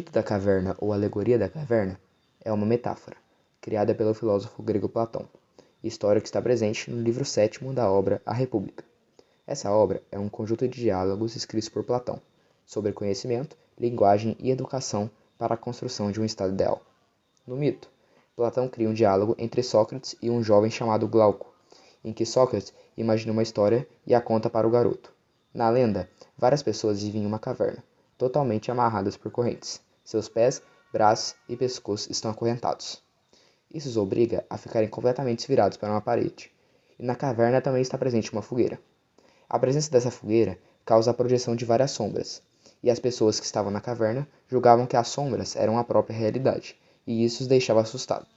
mito da caverna ou alegoria da caverna é uma metáfora, criada pelo filósofo grego Platão, história que está presente no livro 7º da obra A República. Essa obra é um conjunto de diálogos escritos por Platão, sobre conhecimento, linguagem e educação para a construção de um estado ideal. No mito, Platão cria um diálogo entre Sócrates e um jovem chamado Glauco, em que Sócrates imagina uma história e a conta para o garoto. Na lenda, várias pessoas vivem em uma caverna, totalmente amarradas por correntes. Seus pés, braços e pescoço estão acorrentados. Isso os obriga a ficarem completamente virados para uma parede. E na caverna também está presente uma fogueira. A presença dessa fogueira causa a projeção de várias sombras, e as pessoas que estavam na caverna julgavam que as sombras eram a própria realidade, e isso os deixava assustados.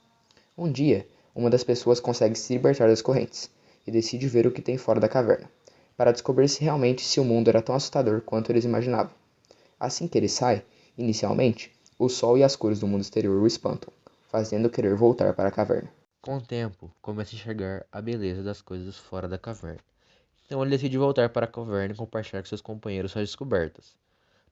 Um dia, uma das pessoas consegue se libertar das correntes, e decide ver o que tem fora da caverna, para descobrir se o mundo era tão assustador quanto eles imaginavam. Assim que ele sai, inicialmente, o sol e as cores do mundo exterior o espantam, fazendo querer voltar para a caverna. Com o tempo, começa a enxergar a beleza das coisas fora da caverna. Então ele decide voltar para a caverna e compartilhar com seus companheiros suas descobertas.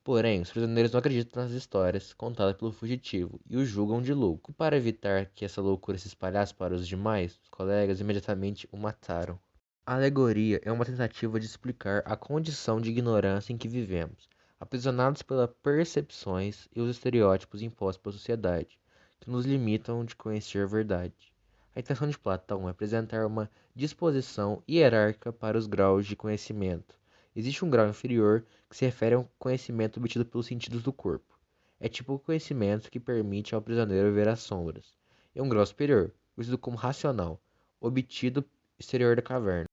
Porém, os prisioneiros não acreditam nas histórias contadas pelo fugitivo e o julgam de louco. Para evitar que essa loucura se espalhasse para os demais, os colegas imediatamente o mataram. A alegoria é uma tentativa de explicar a condição de ignorância em que vivemos, aprisionados pelas percepções e os estereótipos impostos pela sociedade, que nos limitam de conhecer a verdade. A intenção de Platão é apresentar uma disposição hierárquica para os graus de conhecimento. Existe um grau inferior que se refere ao conhecimento obtido pelos sentidos do corpo. É tipo o conhecimento que permite ao prisioneiro ver as sombras. E um grau superior, conhecido como racional, obtido exterior da caverna.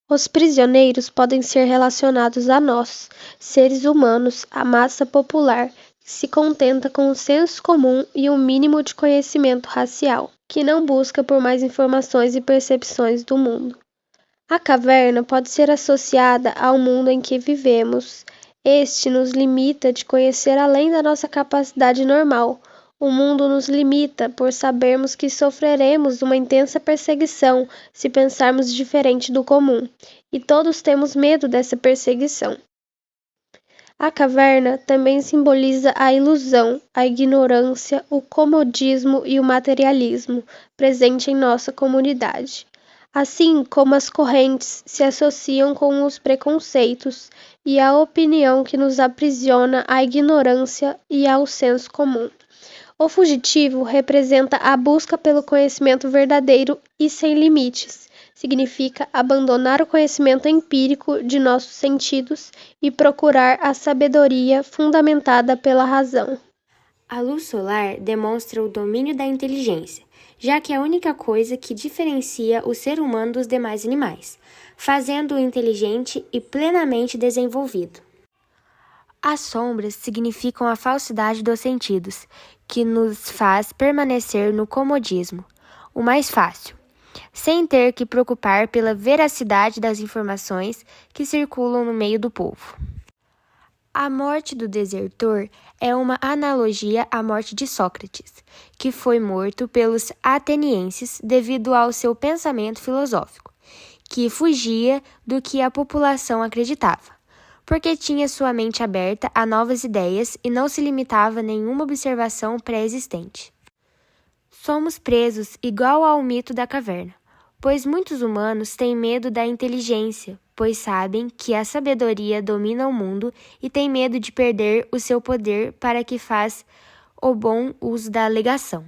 Os prisioneiros podem ser relacionados a nós, seres humanos, a massa popular, que se contenta com o senso comum e um mínimo de conhecimento racial, que não busca por mais informações e percepções do mundo. A caverna pode ser associada ao mundo em que vivemos. Este nos limita de conhecer além da nossa capacidade normal. O mundo nos limita por sabermos que sofreremos uma intensa perseguição se pensarmos diferente do comum, e todos temos medo dessa perseguição. A caverna também simboliza a ilusão, a ignorância, o comodismo e o materialismo presente em nossa comunidade. Assim como as correntes se associam com os preconceitos e a opinião que nos aprisiona à ignorância e ao senso comum. O fugitivo representa a busca pelo conhecimento verdadeiro e sem limites. Significa abandonar o conhecimento empírico de nossos sentidos e procurar a sabedoria fundamentada pela razão. A luz solar demonstra o domínio da inteligência, já que é a única coisa que diferencia o ser humano dos demais animais, fazendo-o inteligente e plenamente desenvolvido. As sombras significam a falsidade dos sentidos, que nos faz permanecer no comodismo, o mais fácil, sem ter que preocupar pela veracidade das informações que circulam no meio do povo. A morte do desertor é uma analogia à morte de Sócrates, que foi morto pelos atenienses devido ao seu pensamento filosófico, que fugia do que a população acreditava, porque tinha sua mente aberta a novas ideias e não se limitava a nenhuma observação pré-existente. Somos presos igual ao mito da caverna, pois muitos humanos têm medo da inteligência, pois sabem que a sabedoria domina o mundo e têm medo de perder o seu poder para que faz o bom uso da alegação.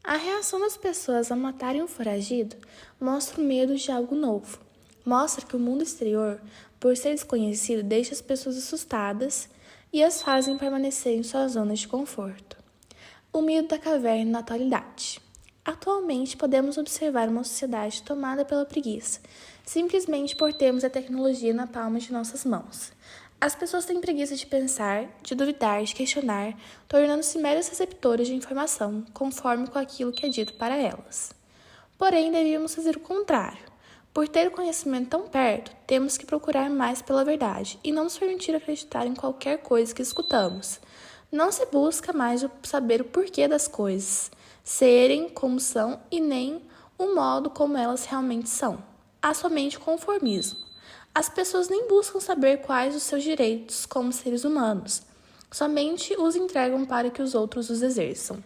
A reação das pessoas a matarem um foragido mostra o medo de algo novo. Mostra que o mundo exterior, por ser desconhecido, deixa as pessoas assustadas e as fazem permanecer em suas zonas de conforto. O mito da caverna na atualidade. Atualmente, podemos observar uma sociedade tomada pela preguiça, simplesmente por termos a tecnologia na palma de nossas mãos. As pessoas têm preguiça de pensar, de duvidar, de questionar, tornando-se meros receptores de informação, conforme com aquilo que é dito para elas. Porém, devíamos fazer o contrário. Por ter o conhecimento tão perto, temos que procurar mais pela verdade e não nos permitir acreditar em qualquer coisa que escutamos. Não se busca mais saber o porquê das coisas serem como são e nem o modo como elas realmente são. Há somente conformismo. As pessoas nem buscam saber quais os seus direitos como seres humanos, somente os entregam para que os outros os exerçam.